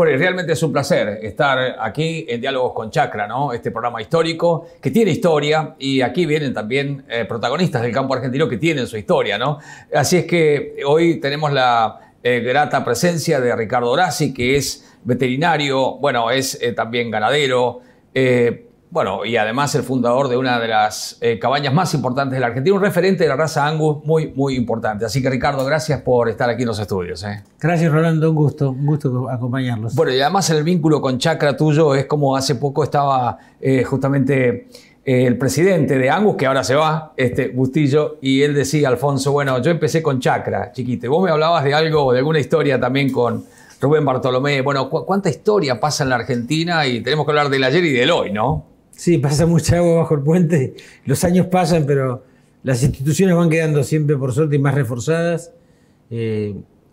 Bueno, y realmente es un placer estar aquí en Diálogos con Chacra, ¿no? Este programa histórico que tiene historia y aquí vienen también protagonistas del campo argentino que tienen su historia, ¿no? Así es que hoy tenemos la grata presencia de Ricardo Orasi, que es veterinario, bueno, es también ganadero, bueno, y además el fundador de una de las cabañas más importantes de la Argentina, un referente de la raza Angus muy importante. Así que, Ricardo, gracias por estar aquí en los estudios. Gracias, Rolando, un gusto acompañarlos. Bueno, y además el vínculo con Chacra tuyo es como hace poco estaba justamente el presidente de Angus, que ahora se va, Bustillo, y él decía, Alfonso, bueno, yo empecé con Chacra, chiquito, y vos me hablabas de algo, de alguna historia también con Rubén Bartolomé. Bueno, ¿cuánta historia pasa en la Argentina? Y tenemos que hablar del ayer y del hoy, ¿no? Sí, pasa mucha agua bajo el puente, los años pasan, pero las instituciones van quedando siempre, por suerte, más reforzadas.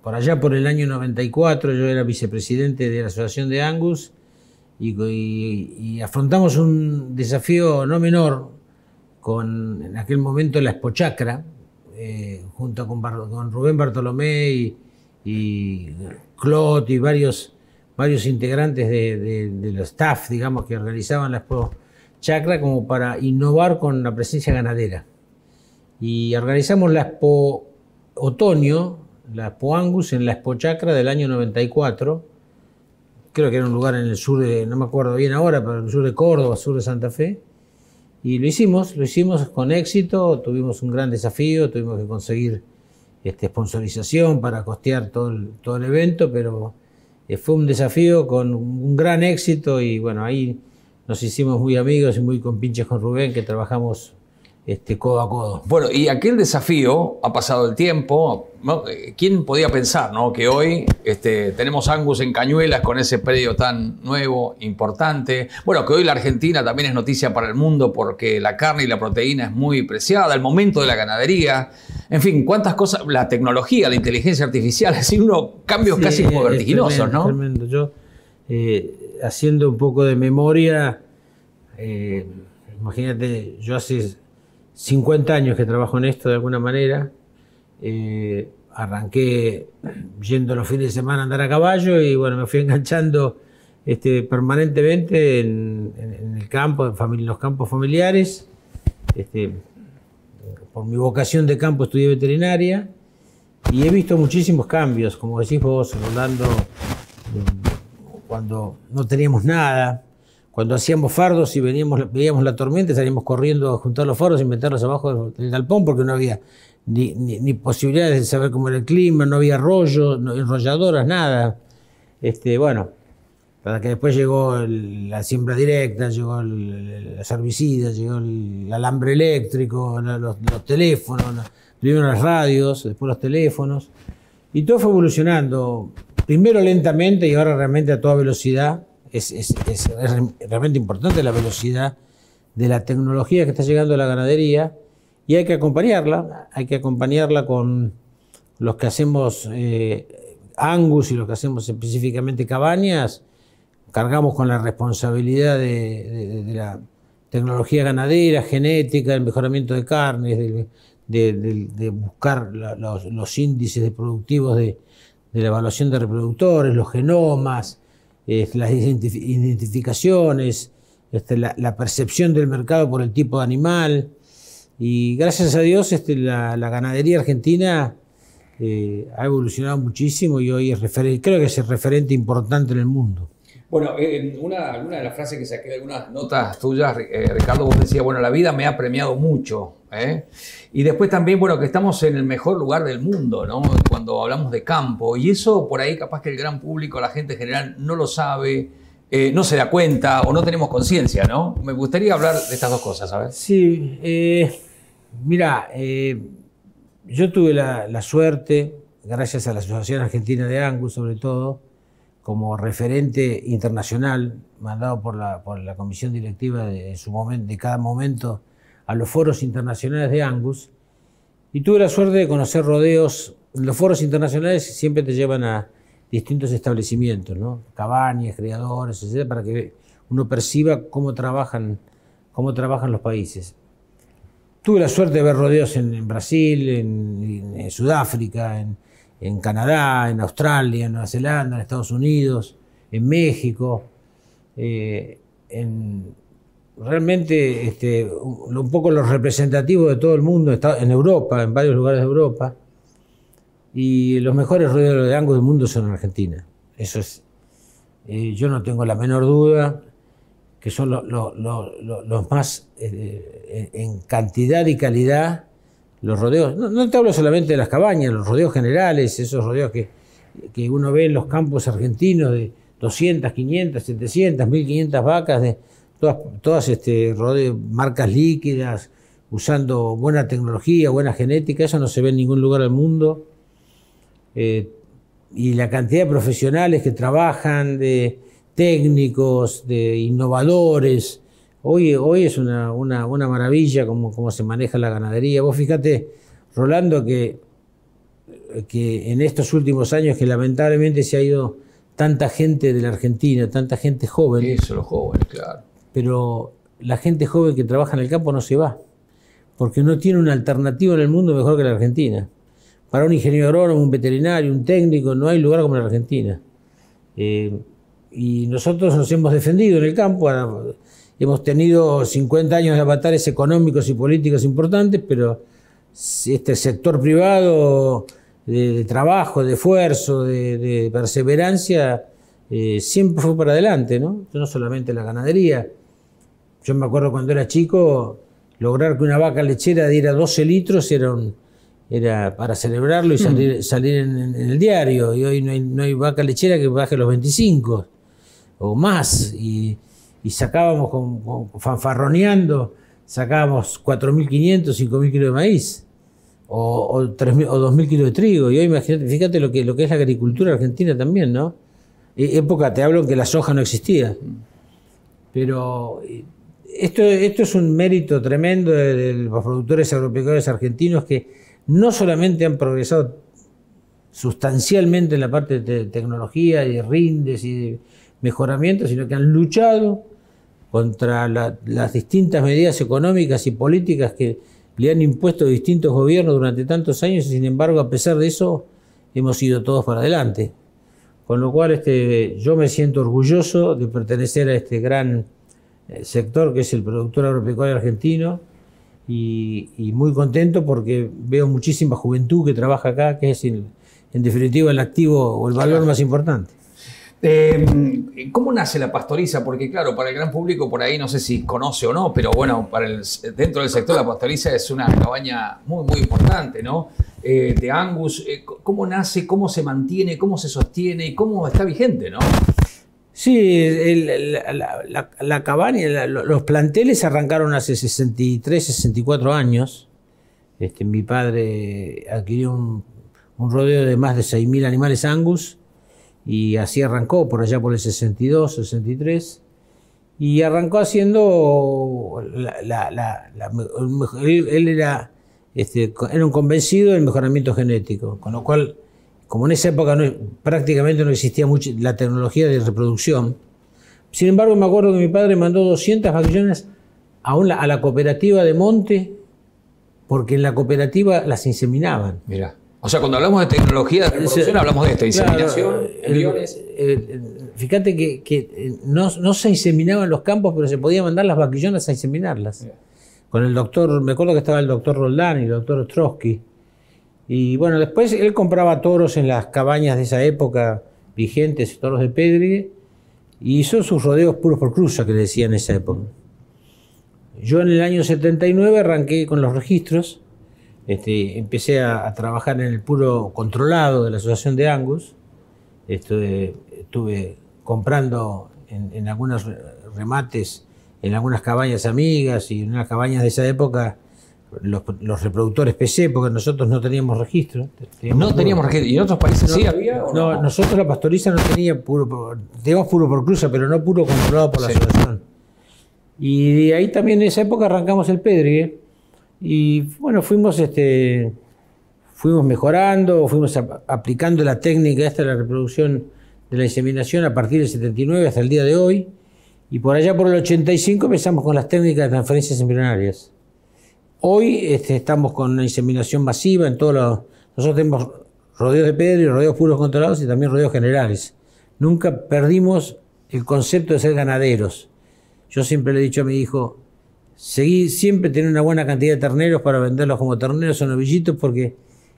Por allá, por el año 94, yo era vicepresidente de la Asociación de Angus y afrontamos un desafío no menor con, en aquel momento, la Expo Chacra, junto con Rubén Bartolomé y Clot y varios integrantes de los staff, digamos, que organizaban la Expo Chacra, como para innovar con la presencia ganadera. Y organizamos la Expo Otoño, la Expo Angus, en la Expo Chacra del año 94. Creo que era un lugar en el sur de, no me acuerdo bien ahora, pero en el sur de Córdoba, sur de Santa Fe. Y lo hicimos con éxito, tuvimos un gran desafío, tuvimos que conseguir sponsorización para costear todo el evento, pero fue un desafío con un gran éxito y bueno, ahí nos hicimos muy amigos y muy compinches con Rubén, que trabajamos codo a codo. Bueno, y aquel desafío, ha pasado el tiempo, ¿no? ¿Quién podía pensar, ¿no? Que hoy tenemos Angus en Cañuelas con ese predio tan nuevo, importante? Bueno, que hoy la Argentina también es noticia para el mundo porque la carne y la proteína es muy preciada, el momento de la ganadería, en fin, cuántas cosas, la tecnología, la inteligencia artificial, es decir, cambios casi como vertiginosos, tremendo, ¿no? Tremendo. Yo, haciendo un poco de memoria, imagínate, yo hace 50 años que trabajo en esto de alguna manera. Arranqué yendo los fines de semana a andar a caballo y bueno, me fui enganchando permanentemente en el campo, en los campos familiares. Por mi vocación de campo estudié veterinaria y he visto muchísimos cambios, como decís vos, Rolando, cuando no teníamos nada. Cuando hacíamos fardos y veíamos la tormenta, salíamos corriendo a juntar los fardos y meterlos abajo del galpón porque no había ni posibilidades de saber cómo era el clima, no había rollo, enrolladoras, nada. Bueno, para que después llegó la siembra directa, llegó las herbicidas, llegó el alambre eléctrico, los teléfonos, primero las radios, después los teléfonos. Y todo fue evolucionando, primero lentamente y ahora realmente a toda velocidad. Es realmente importante la velocidad de la tecnología que está llegando a la ganadería y hay que acompañarla con los que hacemos Angus y los que hacemos específicamente cabañas. Cargamos con la responsabilidad de la tecnología ganadera, genética, el mejoramiento de carnes, de buscar los índices productivos de la evaluación de reproductores, los genomas, las identificaciones, la percepción del mercado por el tipo de animal. Y gracias a Dios la ganadería argentina ha evolucionado muchísimo y hoy creo que es el referente importante en el mundo. Bueno, alguna de las frases que saqué de algunas notas tuyas, Ricardo, vos decías, bueno, la vida me ha premiado mucho, ¿eh? Y después también, bueno, que estamos en el mejor lugar del mundo, ¿no? Cuando hablamos de campo. Y eso por ahí capaz que el gran público, la gente en general, no lo sabe, no se da cuenta o no tenemos conciencia, ¿no? Me gustaría hablar de estas dos cosas, ¿sabes? Sí, mira, yo tuve la suerte, gracias a la Asociación Argentina de Angus sobre todo, como referente internacional, mandado por la comisión directiva de cada momento a los foros internacionales de Angus, y tuve la suerte de conocer rodeos. Los foros internacionales siempre te llevan a distintos establecimientos, ¿no? Cabañas, criadores, etc., para que uno perciba cómo trabajan los países. Tuve la suerte de ver rodeos en Brasil, en Sudáfrica, en Canadá, en Australia, en Nueva Zelanda, en Estados Unidos, en México. Realmente un poco los representativos de todo el mundo, en Europa, en varios lugares de Europa, y los mejores rodeos de Angus del mundo son en Argentina. Eso es, yo no tengo la menor duda que son los más en cantidad y calidad los rodeos. No te hablo solamente de las cabañas, los rodeos generales, esos rodeos que uno ve en los campos argentinos de 200, 500, 700, 1500 vacas, de todas marcas líquidas, usando buena tecnología, buena genética. Eso no se ve en ningún lugar del mundo. Y la cantidad de profesionales que trabajan, de técnicos, de innovadores. Hoy es una maravilla cómo se maneja la ganadería. Vos fíjate, Rolando, que en estos últimos años que lamentablemente se ha ido tanta gente de la Argentina, tanta gente joven. Eso, los jóvenes, claro. Pero la gente joven que trabaja en el campo no se va, porque no tiene una alternativa en el mundo mejor que la Argentina. Para un ingeniero agrónomo, un veterinario, un técnico, no hay lugar como la Argentina. Y nosotros nos hemos defendido en el campo, hemos tenido 50 años de avatares económicos y políticos importantes, pero este sector privado de trabajo, de esfuerzo, de perseverancia, siempre fue para adelante, ¿no? No solamente la ganadería. Yo me acuerdo cuando era chico, lograr que una vaca lechera diera 12 litros era para celebrarlo y salir en el diario. Y hoy no hay vaca lechera que baje los 25 o más. Y sacábamos, fanfarroneando, sacábamos 4.500, 5.000 kilos de maíz o 3.000 o 2.000 kilos de trigo. Y hoy imagínate, fíjate lo que es la agricultura argentina también, ¿no? Época, te hablo, en que la soja no existía. Pero esto es un mérito tremendo de los productores agropecuarios argentinos, que no solamente han progresado sustancialmente en la parte de tecnología y de rindes y de mejoramiento, sino que han luchado contra las distintas medidas económicas y políticas que le han impuesto distintos gobiernos durante tantos años, y sin embargo, a pesar de eso, hemos ido todos para adelante. Con lo cual yo me siento orgulloso de pertenecer a este gran sector que es el productor agropecuario argentino, y muy contento porque veo muchísima juventud que trabaja acá, que es en definitiva el activo o el valor más importante. ¿Cómo nace la pastoriza? Porque claro, para el gran público por ahí no sé si conoce o no, pero bueno, dentro del sector la pastoriza es una cabaña muy, muy importante, ¿no? De Angus. ¿Cómo nace, cómo se mantiene, cómo se sostiene y cómo está vigente, ¿no? Sí, la cabaña, los planteles arrancaron hace 63, 64 años. Mi padre adquirió un rodeo de más de 6.000 animales Angus, y así arrancó por allá por el 62, 63, y arrancó haciendo él era un convencido del mejoramiento genético, con lo cual, como en esa época prácticamente no existía mucho la tecnología de reproducción. Sin embargo, me acuerdo que mi padre mandó 200 vaquillonas a la cooperativa de Monte, porque en la cooperativa las inseminaban. Mira. O sea, cuando hablamos de tecnología de reproducción, hablamos de esto, inseminación, embriones. Fíjate que no se inseminaban en los campos, pero se podía mandar las vaquillonas a inseminarlas. Yeah. Con el doctor, me acuerdo que estaba el doctor Roldán y el doctor Ostrowski. Y bueno, después él compraba toros en las cabañas de esa época vigentes, toros de Pedri, y hizo sus rodeos puros por cruza, que le decían en esa época. Yo en el año 79 arranqué con los registros. Empecé a trabajar en el puro controlado de la Asociación de Angus. Estuve comprando en algunos remates, en algunas cabañas amigas y en unas cabañas de esa época, los reproductores PC, porque nosotros no teníamos registro. No teníamos registro. ¿Y en otros países sí había? No, nosotros la pastoriza no teníamos puro por cruza, pero no puro controlado por la asociación. Y de ahí también en esa época arrancamos el Pedri. Y bueno, fuimos mejorando, fuimos aplicando la técnica esta de la reproducción de la inseminación a partir del 79 hasta el día de hoy. Y por allá por el 85 empezamos con las técnicas de transferencias embrionarias. Hoy estamos con una inseminación masiva en todos los... Nosotros tenemos rodeos de Pedri, rodeos puros controlados y también rodeos generales. nunca perdimos el concepto de ser ganaderos. Yo siempre le he dicho a mi hijo, seguí siempre tener una buena cantidad de terneros para venderlos como terneros o novillitos, porque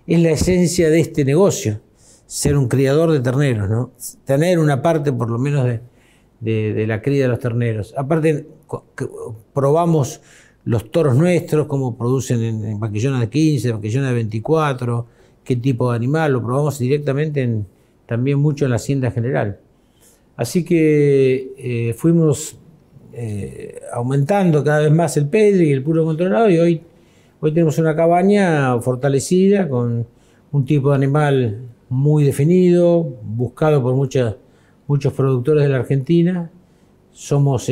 es la esencia de este negocio, ser un criador de terneros, ¿no? Tener una parte por lo menos de la cría de los terneros. Aparte, probamos los toros nuestros, cómo producen en vaquillonas de 15, vaquillonas de 24, qué tipo de animal, lo probamos directamente también mucho en la Hacienda General. Así que fuimos aumentando cada vez más el pedre y el puro controlado, y hoy tenemos una cabaña fortalecida con un tipo de animal muy definido, buscado por muchos productores de la Argentina. Somos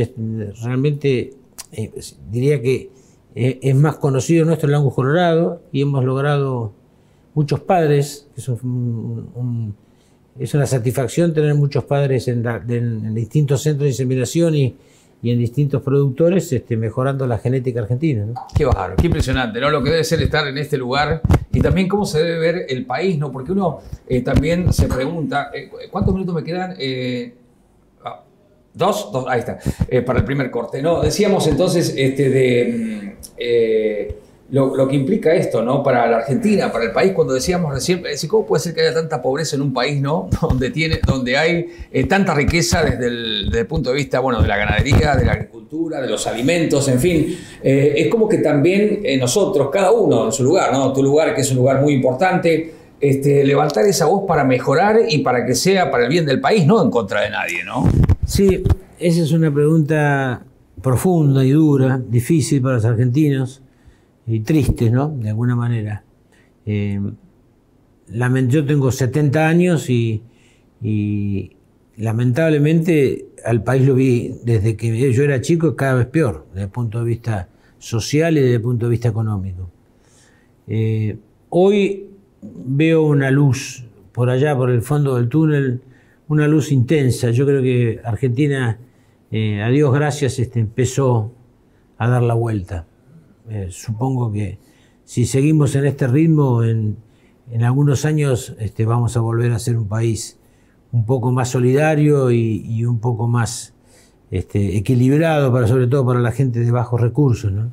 realmente, diría que es más conocido nuestro el Angus colorado, y hemos logrado muchos padres. Es una satisfacción tener muchos padres en distintos centros de inseminación y en distintos productores, mejorando la genética argentina, ¿no? Qué bárbaro, qué impresionante, ¿no? Lo que debe ser estar en este lugar, y también cómo se debe ver el país, ¿no? Porque uno también se pregunta, ¿cuántos minutos me quedan? ¿Dos? Ahí está, para el primer corte, ¿no? Decíamos entonces lo que implica esto, ¿no? Para la Argentina, para el país, cuando decíamos recién, ¿cómo puede ser que haya tanta pobreza en un país, ¿no? Donde hay tanta riqueza desde el punto de vista, bueno, de la ganadería, de la agricultura, de los alimentos, en fin. Es como que también nosotros, cada uno en su lugar, ¿no? Tu lugar, que es un lugar muy importante, levantar esa voz para mejorar y para que sea para el bien del país, no en contra de nadie, ¿no? Sí, esa es una pregunta profunda y dura, difícil para los argentinos, y tristes, ¿no? De alguna manera. Yo tengo 70 años y lamentablemente al país lo vi desde que yo era chico cada vez peor, desde el punto de vista social y desde el punto de vista económico. Hoy veo una luz por allá, por el fondo del túnel, una luz intensa. Yo creo que Argentina, a Dios gracias, empezó a dar la vuelta. Supongo que si seguimos en este ritmo, en algunos años vamos a volver a ser un país un poco más solidario y un poco más equilibrado, sobre todo para la gente de bajos recursos, ¿no?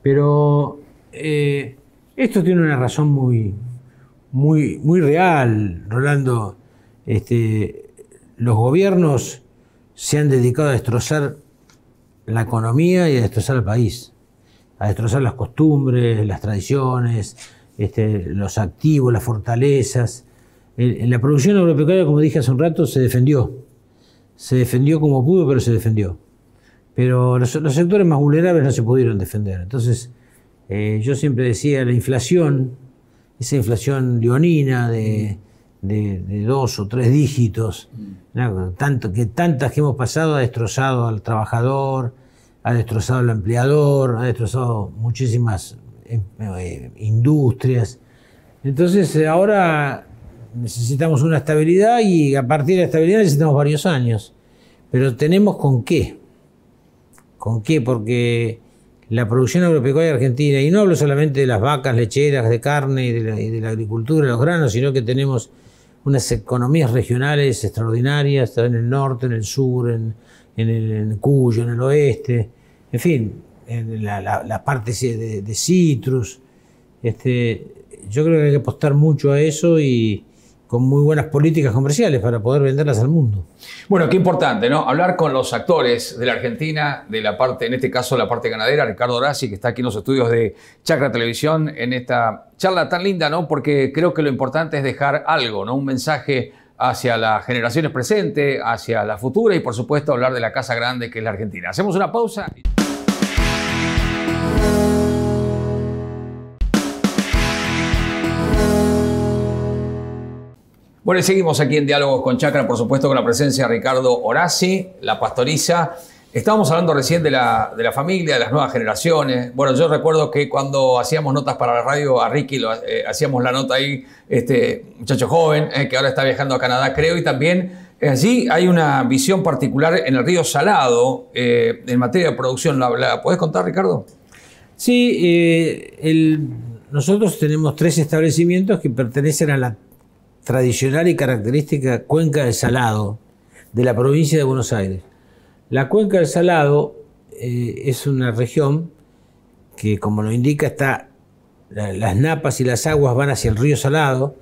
Pero esto tiene una razón muy real, Rolando. Los gobiernos se han dedicado a destrozar la economía y a destrozar el país, a destrozar las costumbres, las tradiciones, los activos, las fortalezas. En la producción agropecuaria, como dije hace un rato, se defendió como pudo, pero se defendió. Pero los sectores más vulnerables no se pudieron defender. Entonces, yo siempre decía, esa inflación leonina de 2 o 3 dígitos, ¿no? Tantas que hemos pasado, ha destrozado al trabajador, ha destrozado al empleador, ha destrozado muchísimas industrias. Entonces ahora necesitamos una estabilidad, y a partir de la estabilidad necesitamos varios años. Pero tenemos con qué. ¿Con qué? Porque la producción agropecuaria argentina, y no hablo solamente de las vacas lecheras, de carne y de la agricultura, de los granos, sino que tenemos unas economías regionales extraordinarias, en el norte, en el sur, en Cuyo, en el oeste, en fin, en la parte de citrus. Yo creo que hay que apostar mucho a eso, y con muy buenas políticas comerciales para poder venderlas al mundo. Bueno, qué importante, ¿no? Hablar con los actores de la Argentina, de la parte, en este caso la parte ganadera, Ricardo Orasi, que está aquí en los estudios de Chacra Televisión, en esta charla tan linda, ¿no? Porque creo que lo importante es dejar algo, ¿no? Un mensaje hacia las generaciones presentes, hacia la futura, y por supuesto hablar de la casa grande que es la Argentina. Hacemos una pausa. Bueno, y seguimos aquí en Diálogos con Chacra, por supuesto con la presencia de Ricardo Orasi, la pastoriza. Estábamos hablando recién de la familia, de las nuevas generaciones. Bueno, yo recuerdo que cuando hacíamos notas para la radio, a Ricky hacíamos la nota ahí, muchacho joven, que ahora está viajando a Canadá, creo, y también allí hay una visión particular en el río Salado, en materia de producción. ¿La podés contar, Ricardo? Sí, nosotros tenemos 3 establecimientos que pertenecen a la tradicional y característica cuenca del Salado, de la provincia de Buenos Aires. La cuenca del Salado es una región que, como lo indica, las napas y las aguas van hacia el río Salado,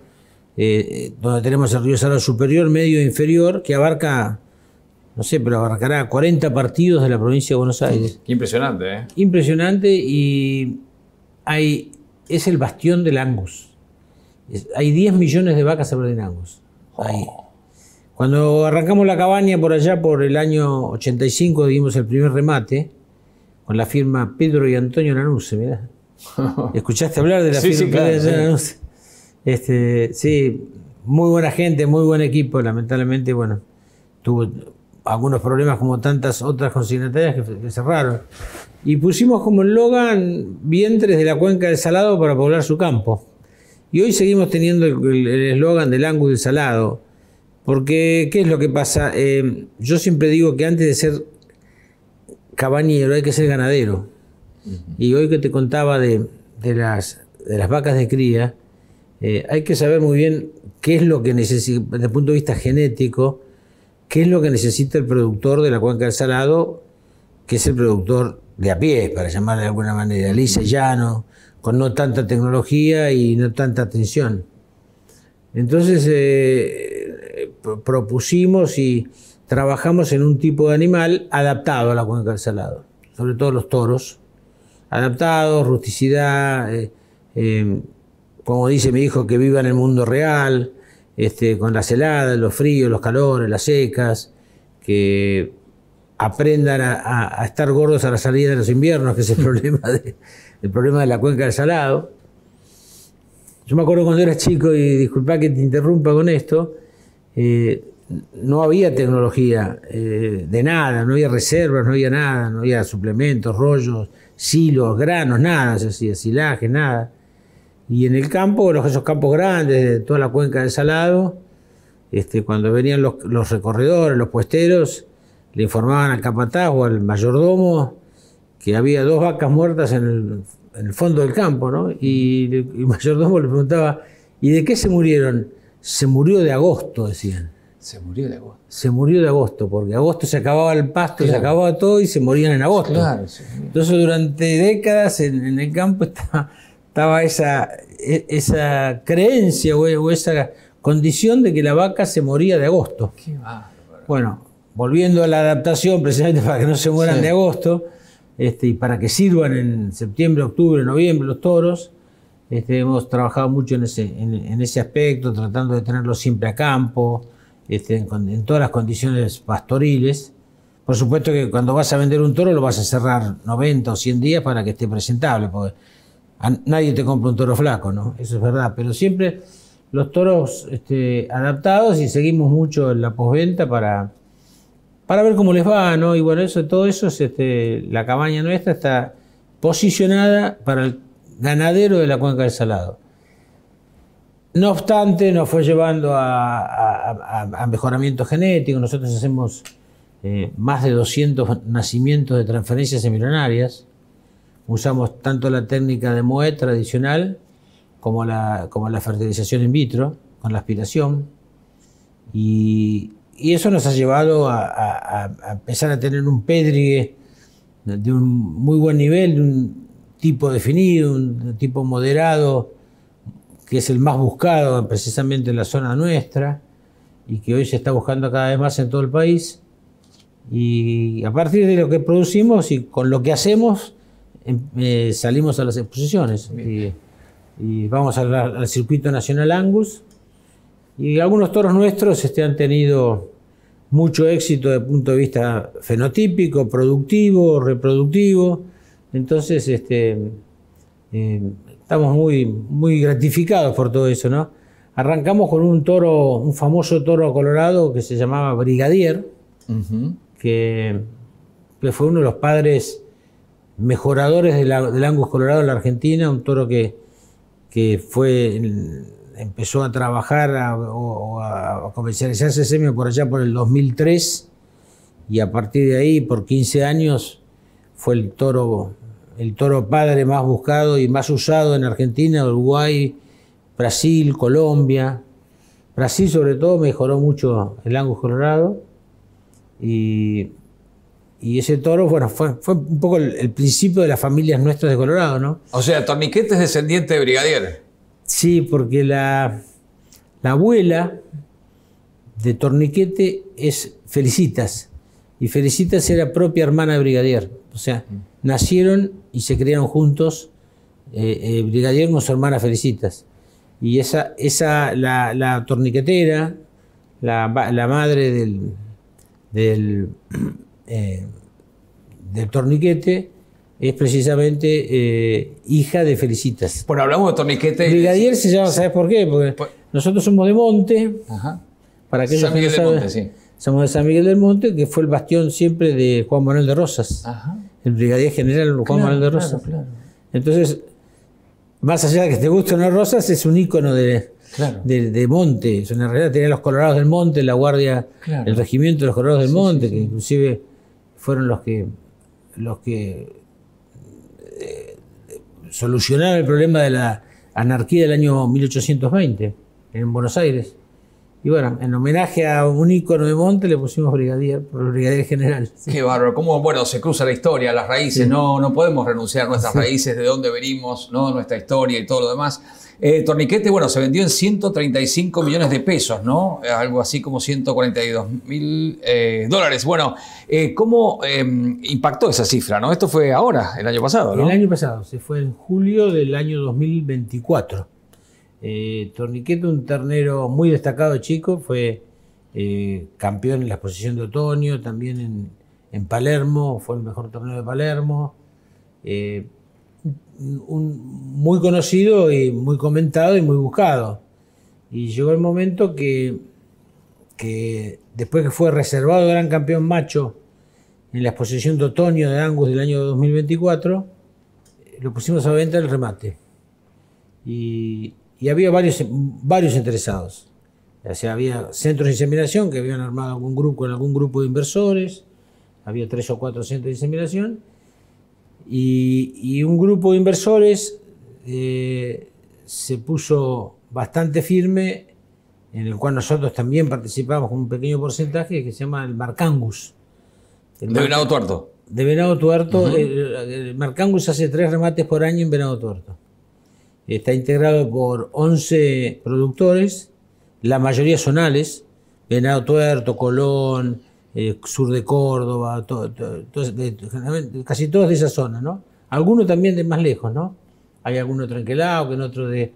donde tenemos el río Salado superior, medio e inferior, que abarca, no sé, pero abarcará 40 partidos de la provincia de Buenos Aires. Qué impresionante, ¿eh? Impresionante, y es el bastión del Angus. Hay 10 millones de vacas en Angus. Ahí. Cuando arrancamos la cabaña por allá, por el año 85, dimos el primer remate con la firma Pedro y Antonio Lanuse, mirá. ¿Escuchaste hablar de la firma sí, claro, Pedro y Antonio Lanuse? Sí, muy buena gente, muy buen equipo. Lamentablemente, bueno, tuvo algunos problemas como tantas otras consignatarias que cerraron. Y pusimos como eslogan vientres de la cuenca del Salado para poblar su campo. Y hoy seguimos teniendo el eslogan del Angus del Salado. Porque, ¿qué es lo que pasa? Yo siempre digo que antes de ser cabañero hay que ser ganadero. Y hoy que te contaba de las vacas de cría, hay que saber muy bien qué es lo que necesita, desde el punto de vista genético, qué es lo que necesita el productor de la cuenca del Salado, que es el productor de a pie, para llamarle de alguna manera, lisa y llano, con no tanta tecnología y no tanta atención. Entonces propusimos y trabajamos en un tipo de animal adaptado a la cuenca del Salado, sobre todo los toros, adaptados, rusticidad, como dice mi hijo, que viva en el mundo real, con las heladas, los fríos, los calores, las secas, que aprendan a estar gordos a la salida de los inviernos, que es el problema de la cuenca del Salado. Yo me acuerdo cuando era chico, y disculpa que te interrumpa con esto, no había tecnología de nada, no había reservas, no había nada, no había suplementos, rollos, silos, granos, nada, se hacía silaje, nada. Y en el campo, esos campos grandes de toda la cuenca del Salado, cuando venían los recorredores, los puesteros, le informaban al capataz o al mayordomo que había 2 vacas muertas en el fondo del campo, ¿no? Y el mayordomo le preguntaba, ¿y de qué se murieron? Se murió de agosto, decían. Se murió de agosto. Se murió de agosto, porque agosto se acababa el pasto, claro, se acababa todo y se morían en agosto. Claro, sí. Entonces durante décadas en el campo estaba esa creencia o esa condición de que la vaca se moría de agosto. Qué bárbaro. Bueno, volviendo a la adaptación, precisamente para que no se mueran de agosto, y para que sirvan en septiembre, octubre, noviembre los toros, hemos trabajado mucho en ese aspecto, tratando de tenerlos siempre a campo, en todas las condiciones pastoriles. Por supuesto que cuando vas a vender un toro lo vas a cerrar 90 o 100 días para que esté presentable, porque nadie te compra un toro flaco, ¿no? Eso es verdad, pero siempre los toros adaptados, y seguimos mucho en la postventa para ver cómo les va, ¿no? Y bueno, todo eso la cabaña nuestra está posicionada para el ganadero de la cuenca del Salado. No obstante, nos fue llevando a mejoramiento genético. Nosotros hacemos más de 200 nacimientos de transferencias embrionarias. Usamos tanto la técnica de Moet tradicional como la fertilización in vitro, con la aspiración. Y eso nos ha llevado a empezar a tener un pédrigue de un muy buen nivel, de un tipo definido, un tipo moderado, que es el más buscado precisamente en la zona nuestra y que hoy se está buscando cada vez más en todo el país. Y a partir de lo que producimos y con lo que hacemos, salimos a las exposiciones y vamos al circuito nacional Angus. Y algunos toros nuestros han tenido mucho éxito desde el punto de vista fenotípico, productivo, reproductivo. Entonces estamos muy gratificados por todo eso, ¿no? Arrancamos con un famoso toro colorado que se llamaba Brigadier, que fue uno de los padres mejoradores del Angus colorado en la Argentina, un toro que empezó a trabajar o a comercializarse semio por allá por el 2003, y a partir de ahí, por 15 años, fue el toro padre más buscado y más usado en Argentina, Uruguay, Brasil, Colombia. Brasil sobre todo mejoró mucho el Angus colorado, Y ese toro, bueno, fue un poco el principio de las familias nuestras de Colorado, ¿no? O sea, Torniquete es descendiente de Brigadier. Sí, porque la abuela de Torniquete es Felicitas. Y Felicitas era propia hermana de Brigadier. O sea, nacieron y se criaron juntos Brigadier con su hermana Felicitas. Y la torniquetera, la madre del torniquete, es precisamente hija de Felicitas. Bueno, hablamos de Torniquete. Brigadier se llama, ¿sabes por qué? Porque nosotros somos de Monte. Ajá. Para aquellos San Miguel que no del saben, Monte, sí. Somos de San Miguel del Monte, que fue el bastión siempre de Juan Manuel de Rosas. Ajá. El brigadier general Juan Manuel de Rosas. Claro. Entonces, más allá de que te guste o no Rosas, es un ícono de Monte. En realidad tenía los Colorados del Monte, la guardia, el regimiento de los Colorados del Monte, que inclusive fueron los que solucionaron el problema de la anarquía del año 1820 en Buenos Aires. Y bueno, en homenaje a un ícono de Monte le pusimos Brigadier, por el Brigadier General. Sí. Qué bárbaro. Cómo, bueno, se cruza la historia, las raíces. Sí. No podemos renunciar a nuestras raíces, de dónde venimos, ¿no? Nuestra historia y todo lo demás. Torniquete, bueno, se vendió en 135 millones de pesos, ¿no? Algo así como 142.000 dólares. Bueno, ¿cómo impactó esa cifra, no? Esto fue ahora, el año pasado, ¿no? El año pasado, se fue en julio del año 2024. Torniquete, un ternero muy destacado chico, fue campeón en la exposición de otoño, también en Palermo, fue el mejor torneo de Palermo, muy conocido y muy comentado y muy buscado. Y llegó el momento que después que fue reservado gran campeón macho en la exposición de otoño de Angus del año 2024, lo pusimos a venta en el remate. Y había varios interesados. O sea, había centros de inseminación que habían armado algún grupo de inversores, había 3 o 4 centros de inseminación, y un grupo de inversores se puso bastante firme, en el cual nosotros también participamos con un pequeño porcentaje, que se llama el Marcangus. ¿De Venado Tuerto? De Venado Tuerto. El Marcangus hace 3 remates por año en Venado Tuerto. Está integrado por 11 productores, la mayoría zonales, Venado Tuerto, Colón, sur de Córdoba, casi todos de esa zona, ¿no? Algunos también de más lejos, ¿no? Hay alguno de Trenquelao, que en otro de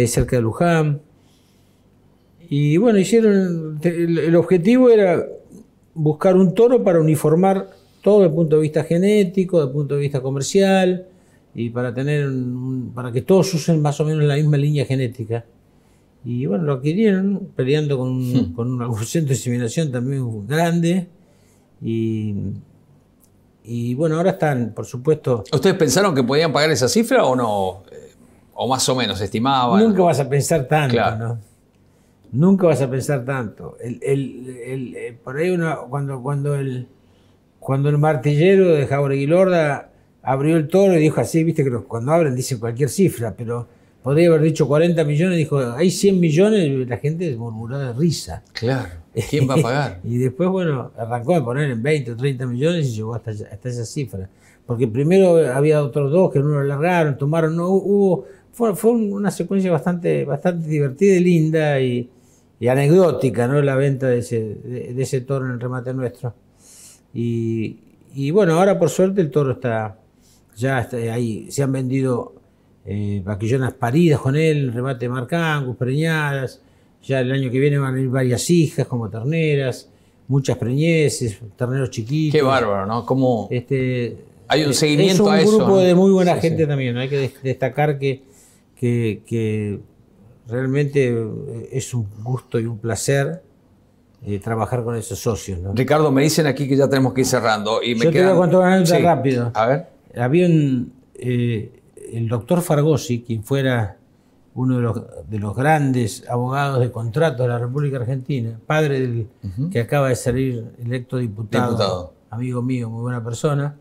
cerca de Luján. Y bueno, el objetivo era buscar un toro para uniformar todo desde el punto de vista genético, desde el punto de vista comercial, y para que todos usen más o menos la misma línea genética. Y bueno, lo adquirieron peleando con un centro de inseminación también grande. Y bueno, ahora están, por supuesto... ¿Ustedes pensaron que podían pagar esa cifra o no? ¿O más o menos estimaban? Nunca vas a pensar tanto, claro, ¿no? Nunca vas a pensar tanto. Por ahí cuando el martillero de Jauregui Lorda abrió el toro y dijo así, viste que cuando abren dicen cualquier cifra, pero podría haber dicho 40 millones, dijo, hay 100 millones, y la gente murmuró de risa. Claro, ¿quién va a pagar? Y después, bueno, arrancó a poner en 20 o 30 millones y llegó hasta esa cifra. Porque primero había otros 2 que no lo largaron, tomaron, fue una secuencia bastante divertida y linda y anecdótica, ¿no? La venta de ese toro en el remate nuestro. Y bueno, ahora por suerte el toro está ahí. Se han vendido vaquillonas paridas con él, remate Marcangus, preñadas. Ya el año que viene van a ir varias hijas como terneras, muchas preñeces, terneros chiquitos. Qué bárbaro, ¿no? Como hay un seguimiento a eso. Es un grupo de muy buena gente sí. También, ¿no? Hay que destacar que realmente es un gusto y un placer trabajar con esos socios, ¿no? Ricardo, me dicen aquí que ya tenemos que ir cerrando. Y Yo te voy a contar una anécdota rápido. A ver. Había el doctor Fargosi, quien fuera uno de los grandes abogados de contrato de la República Argentina, padre del que acaba de salir electo diputado, amigo mío, muy buena persona.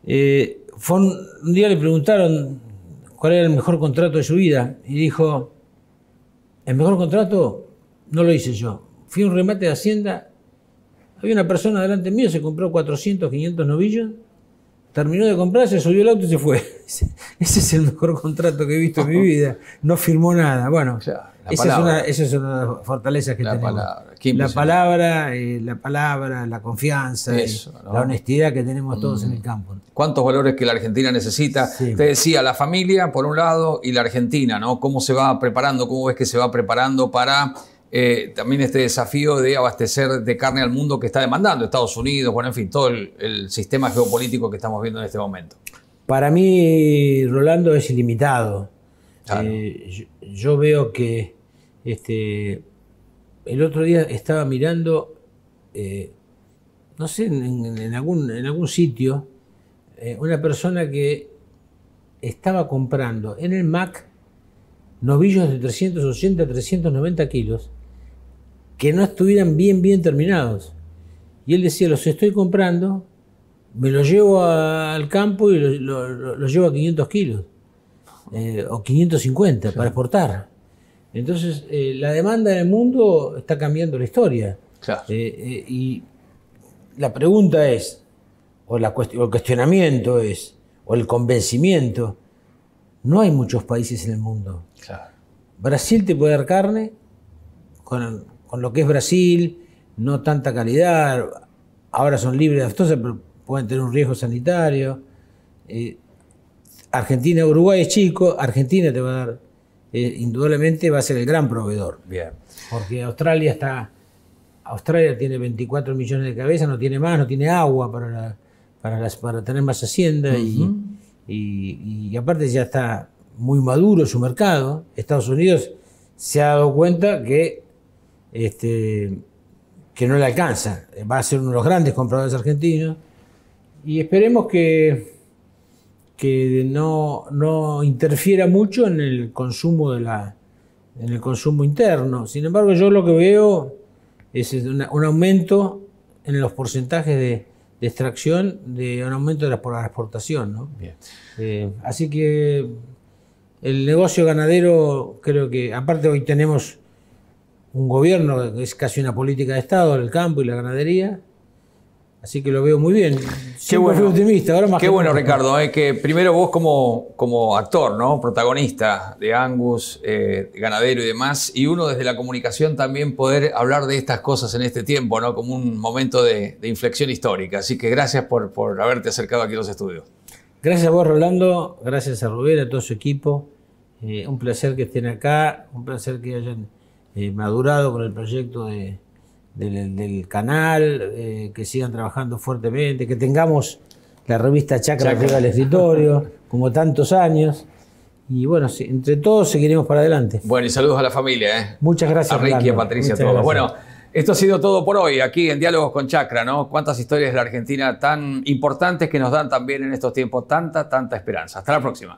Un día le preguntaron cuál era el mejor contrato de su vida y dijo, el mejor contrato no lo hice yo. Fui a un remate de Hacienda Había una persona delante mío, se compró 400, 500 novillos, terminó de comprar, se subió el auto y se fue. Ese es el mejor contrato que he visto en mi vida. No firmó nada. Bueno, Claro, esa es una de las fortalezas que tenemos. La palabra, la confianza, Eso, ¿no? la honestidad que tenemos todos en el campo. ¿Cuántos valores que la Argentina necesita? Sí. Te decía, la familia por un lado y la Argentina, ¿no? ¿Cómo se va preparando? ¿Cómo ves que se va preparando para también este desafío de abastecer de carne al mundo que está demandando Estados Unidos? Bueno, en fin, todo el sistema geopolítico que estamos viendo en este momento. Para mí, Rolando, es ilimitado. Claro. Yo veo que el otro día estaba mirando, no sé, en algún sitio, una persona que estaba comprando en el MAC novillos de 380 a 390 kilos que no estuvieran bien terminados. Y él decía, los estoy comprando, me los llevo al campo y los llevo a 500 kilos o 550 para exportar. Entonces, la demanda en el mundo está cambiando la historia. Claro. Y la pregunta es, o el cuestionamiento es, o el convencimiento, no hay muchos países en el mundo. Claro. Brasil te puede dar carne, con lo que es Brasil, no tanta calidad, ahora son libres de aftosa, pero pueden tener un riesgo sanitario. Argentina, Uruguay es chico, Argentina te va a dar, indudablemente va a ser el gran proveedor. Bien. Porque Australia tiene 24 millones de cabezas, no tiene más, no tiene agua para tener más hacienda y aparte ya está muy maduro su mercado. Estados Unidos se ha dado cuenta que no le alcanza, va a ser uno de los grandes compradores argentinos y esperemos que no interfiera mucho en el consumo en el consumo interno. Sin embargo, yo lo que veo es un aumento en los porcentajes de extracción, un aumento de la exportación, ¿no? Bien. Así que el negocio ganadero, creo que, aparte hoy tenemos un gobierno que es casi una política de Estado, el campo y la ganadería. Así que lo veo muy bien. Qué bueno. Fui optimista, ahora más Qué bueno, Ricardo, que primero vos como actor, ¿no? Protagonista de Angus, ganadero y demás, y uno desde la comunicación también poder hablar de estas cosas en este tiempo, ¿no? Como un momento de inflexión histórica. Así que gracias por haberte acercado aquí a los estudios. Gracias a vos, Rolando, gracias a Rubén, a todo su equipo. Un placer que estén acá, un placer que hayan madurado con el proyecto del canal, que sigan trabajando fuertemente, que tengamos la revista Chacra arriba del escritorio, como tantos años. Y bueno, entre todos seguiremos para adelante. Bueno, y saludos a la familia, Muchas gracias, a Ricky, Rolando. a Patricia, a Muchas todos. gracias. Bueno, esto ha sido todo por hoy, aquí en Diálogos con Chacra, ¿no? Cuántas historias de la Argentina tan importantes que nos dan también en estos tiempos tanta esperanza. Hasta la próxima.